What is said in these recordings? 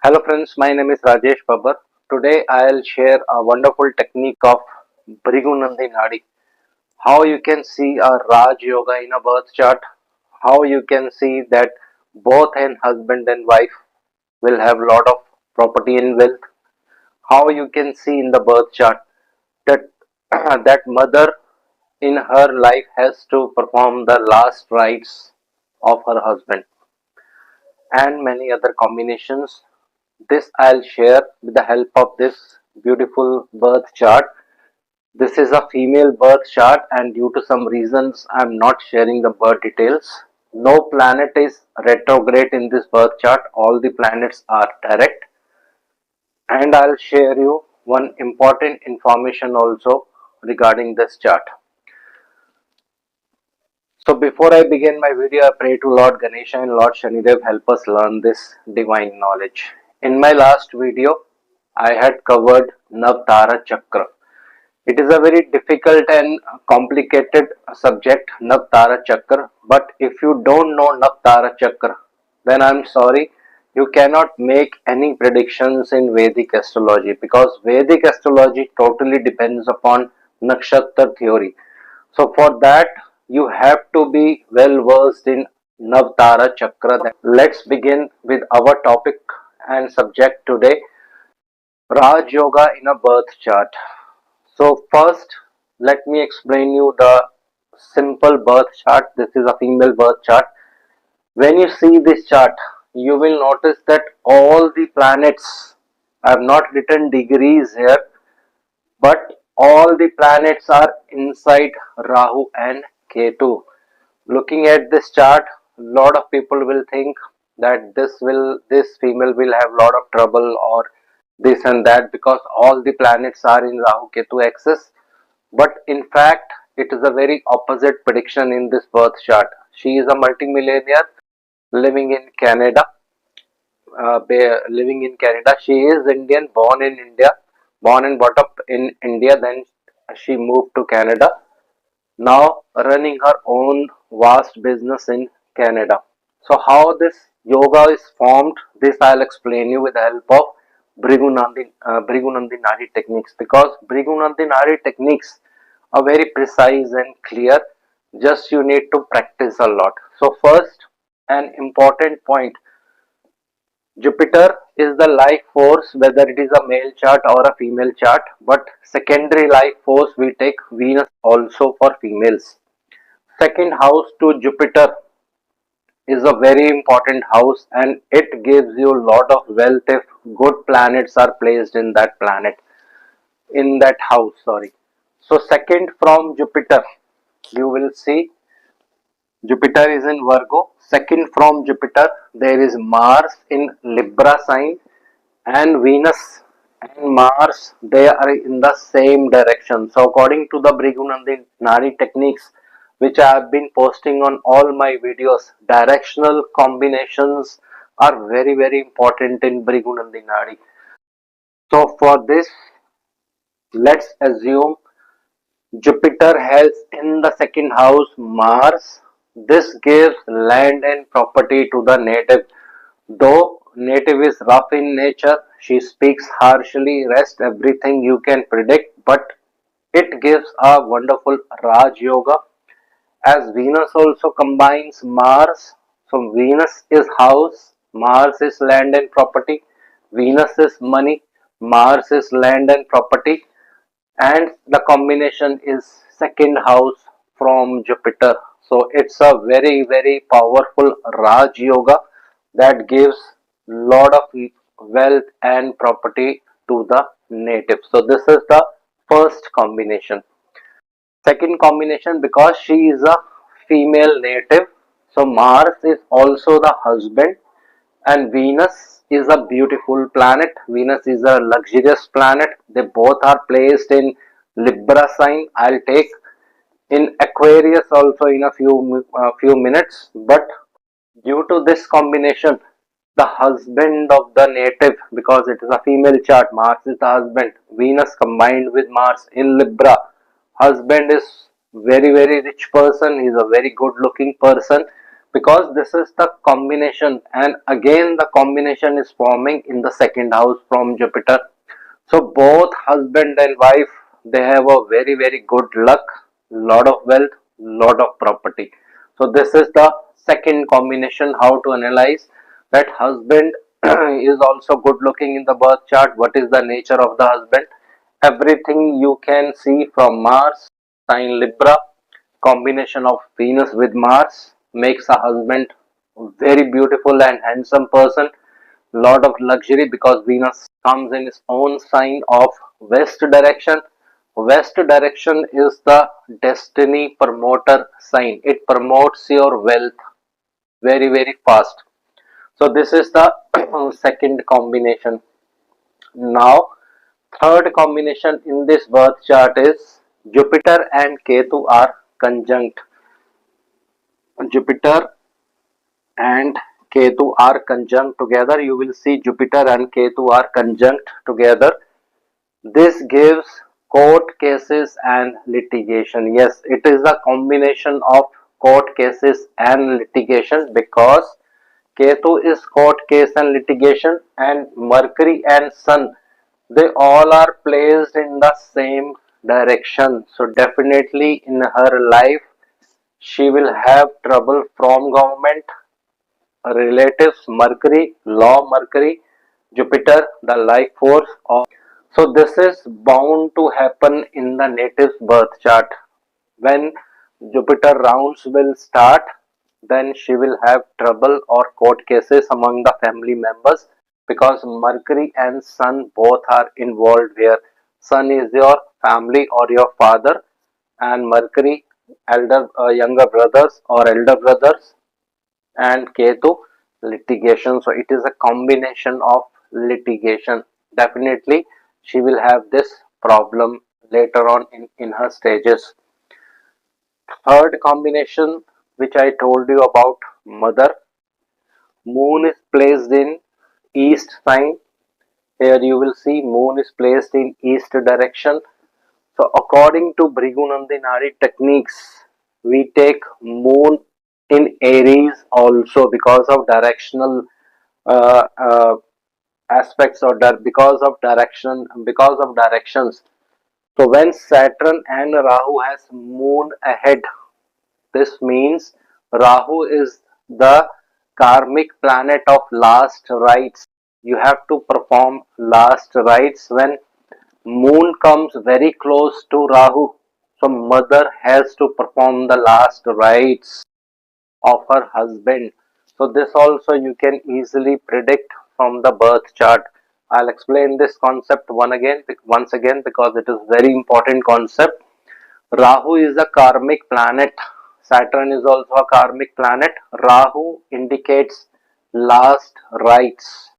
Hello friends, my name is Rajesh Babbar. Today I'll share a wonderful technique of Bhrigunandi Nadi. How you can see a Raj Yoga in a birth chart. How you can see that both an husband and wife will have lot of property and wealth. How you can see in the birth chart that that mother in her life has to perform the last rites of her husband and many other combinations. This I'll share with the help of this beautiful birth chart. This is a female birth chart, and due to some reasons, I'm not sharing the birth details. No planet is retrograde in this birth chart, all the planets are direct. And I'll share you one important information also regarding this chart. So before I begin my video, I pray to Lord Ganesha and Lord Shanidev help us learn this divine knowledge. In my last video, I had covered Navtara Chakra. It is a very difficult and complicated subject, Navtara Chakra. But if you don't know Navtara Chakra, then I'm sorry, you cannot make any predictions in Vedic astrology because Vedic astrology totally depends upon Nakshatra theory. So for that, you have to be well versed in Navtara Chakra. Let's begin with our topic and subject today, Raj Yoga in a birth chart. So first, let me explain you the simple birth chart. This is a female birth chart. When you see this chart, you will notice that all the planets, I have not written degrees here, but all the planets are inside Rahu and Ketu. Looking at this chart, lot of people will think that this female will have lot of trouble or this and that because all the planets are in Rahu Ketu axis. But in fact, it is a very opposite prediction in this birth chart. She is a multimillionaire living in Canada. Living in Canada. She is Indian, born in India, born and brought up in India. Then she moved to Canada. Now running her own vast business in Canada. So how this yoga is formed, this I'll explain you with the help of Bhrigunandi Nadi techniques, because Bhrigunandi Nadi techniques are very precise and clear. Just you need to practice a lot. So first, an important point, Jupiter is the life force, whether it is a male chart or a female chart, but secondary life force we take Venus also for females. Second house to Jupiter is a very important house and it gives you a lot of wealth if good planets are placed in that house, sorry. So second from Jupiter, you will see Jupiter is in Virgo. Second from Jupiter, there is Mars in Libra sign, and Venus and Mars, they are in the same direction. So according to the Bhrigunandi Nadi techniques, which I have been posting on all my videos, directional combinations are very important in Bhrigunandi Nadi. So for this, let's assume Jupiter has in the second house Mars. This gives land and property to the native. Though native is rough in nature, she speaks harshly, rest everything you can predict, but it gives a wonderful Raj Yoga. As Venus also combines Mars, so Venus is house, Mars is land and property, Venus is money, Mars is land and property, and the combination is second house from Jupiter. So it's a very powerful Raj Yoga that gives lot of wealth and property to the native. So this is the first combination. Second combination, because she is a female native, so Mars is also the husband and Venus is a beautiful planet. Venus is a luxurious planet. They both are placed in Libra sign. I'll take in Aquarius also in a few minutes. But due to this combination, the husband of the native, because it is a female chart, Mars is the husband. Venus combined with Mars in Libra. Husband is very rich person. He is a very good looking person. because this is the combination, and again the combination is forming in the second house from Jupiter. So both husband and wife, they have a very very good luck, lot of wealth, lot of property. So this is the second combination. How to analyze that husband is also good looking in the birth chart. What is the nature of the husband? Everything you can see from Mars, sign Libra, combination of Venus with Mars makes a husband very beautiful and handsome person. Lot of luxury because Venus comes in its own sign of west direction. West direction is the destiny promoter sign. It promotes your wealth very very fast. So this is the second combination. Now third combination in this birth chart is Jupiter and Ketu are conjunct. Jupiter and Ketu are conjunct together. You will see Jupiter and Ketu are conjunct together. This gives court cases and litigation. Yes, it is a combination of court cases and litigation because Ketu is court case and litigation, and Mercury and Sun, they all are placed in the same direction. So definitely in her life she will have trouble from government, relatives, Mercury, law Mercury, Jupiter, the life force. So this is bound to happen in the native's birth chart. When Jupiter rounds will start, then she will have trouble or court cases among the family members because Mercury and Sun both are involved here. Sun is your family or your father, and Mercury younger brothers or elder brothers, and Ketu litigation. So it is a combination of litigation. Definitely she will have this problem later on in her stages. Third combination, which I told you about, mother. Moon is placed in east sign. Here you will see moon is placed in east direction. So according to Bhrigunandinari techniques, we take moon in Aries also because of directional uh, uh, aspects, or because of directions. So when Saturn and Rahu has moon ahead, this means Rahu is the karmic planet of last rites. You have to perform last rites when moon comes very close to Rahu. So mother has to perform the last rites of her husband. So this also you can easily predict from the birth chart. I'll explain this concept once again because it is very important concept. Rahu is a karmic planet. Saturn is also a karmic planet. Rahu indicates last rites.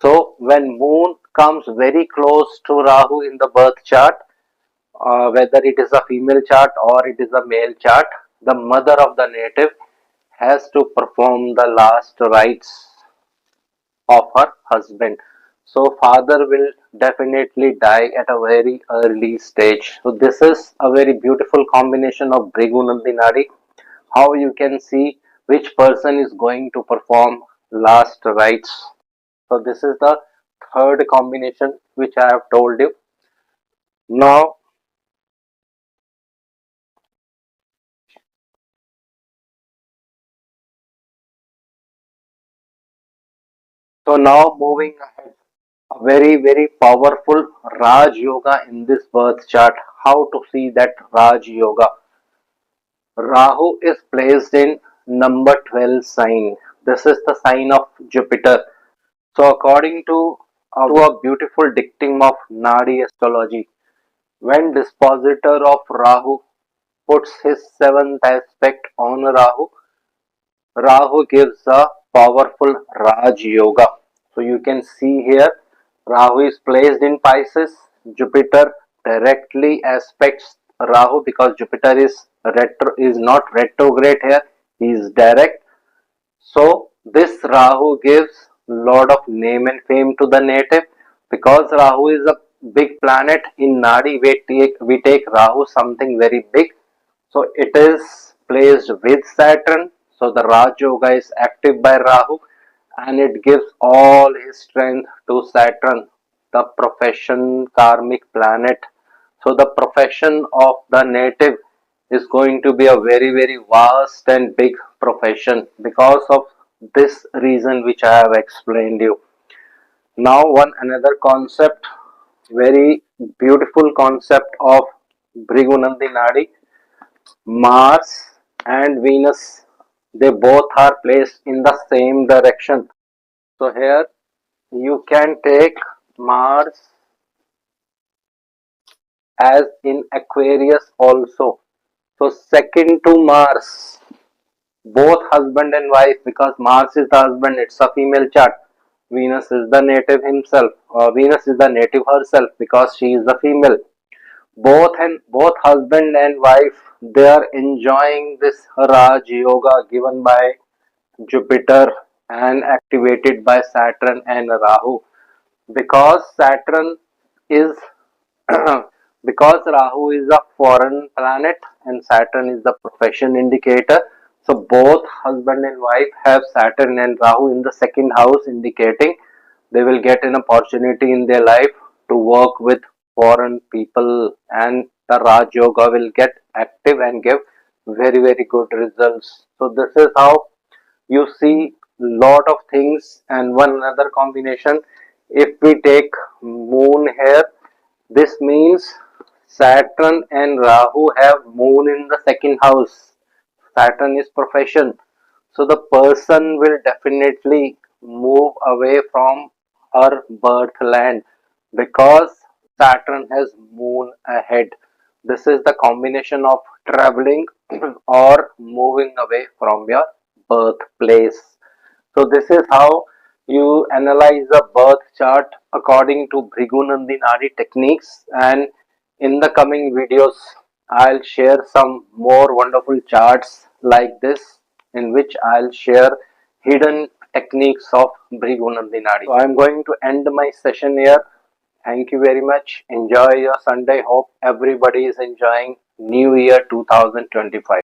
So when moon comes very close to Rahu in the birth chart, whether it is a female chart or it is a male chart, the mother of the native has to perform the last rites of her husband. So father will definitely die at a very early stage. So this is a very beautiful combination of Bhrigu Nandinari. How you can see which person is going to perform last rites. So this is the third combination which I have told you. Now, now moving ahead, a very very powerful Raj Yoga in this birth chart. How to see that Raj Yoga? Rahu is placed in number 12 sign. This is the sign of Jupiter. So according to a beautiful dictum of Nadi astrology, when dispositor of Rahu puts his seventh aspect on Rahu, Rahu gives a powerful Raj Yoga. So you can see here Rahu is placed in Pisces. Jupiter directly aspects Rahu because Jupiter is not retrograde here. He is direct. So this Rahu gives lot of name and fame to the native because Rahu is a big planet in Nadi. We take Rahu something very big. So it is placed with Saturn. So the Raj Yoga is active by Rahu and it gives all his strength to Saturn, the profession karmic planet. So the profession of the native is going to be a very vast and big profession because of this reason which I have explained you. Now one another concept, very beautiful concept of Bhrigunandi Nadi. Mars and Venus, they both are placed in the same direction. So here you can take Mars as in Aquarius also. So second to Mars, both husband and wife, because Mars is the husband, it's a female chart. Venus is the native himself, Venus is the native herself because she is the female. Both husband and wife, they are enjoying this Raj Yoga given by Jupiter and activated by Saturn and Rahu, because Saturn is because Rahu is a foreign planet and Saturn is the profession indicator. So both husband and wife have Saturn and Rahu in the second house, indicating they will get an opportunity in their life to work with foreign people, and the Raj Yoga will get active and give very good results. So this is how you see lot of things. And one another combination, if we take moon here, this means Saturn and Rahu have moon in the second house. Saturn is profession, so the person will definitely move away from her birth land because Saturn has moon ahead. This is the combination of traveling or moving away from your birthplace. So this is how you analyze the birth chart according to Bhrigunandi Nadi techniques, and in the coming videos I'll share some more wonderful charts like this, in which I'll share hidden techniques of Bhrigunandi Nadi. So I'm going to end my session here. Thank you very much. Enjoy your Sunday. Hope everybody is enjoying New Year 2025.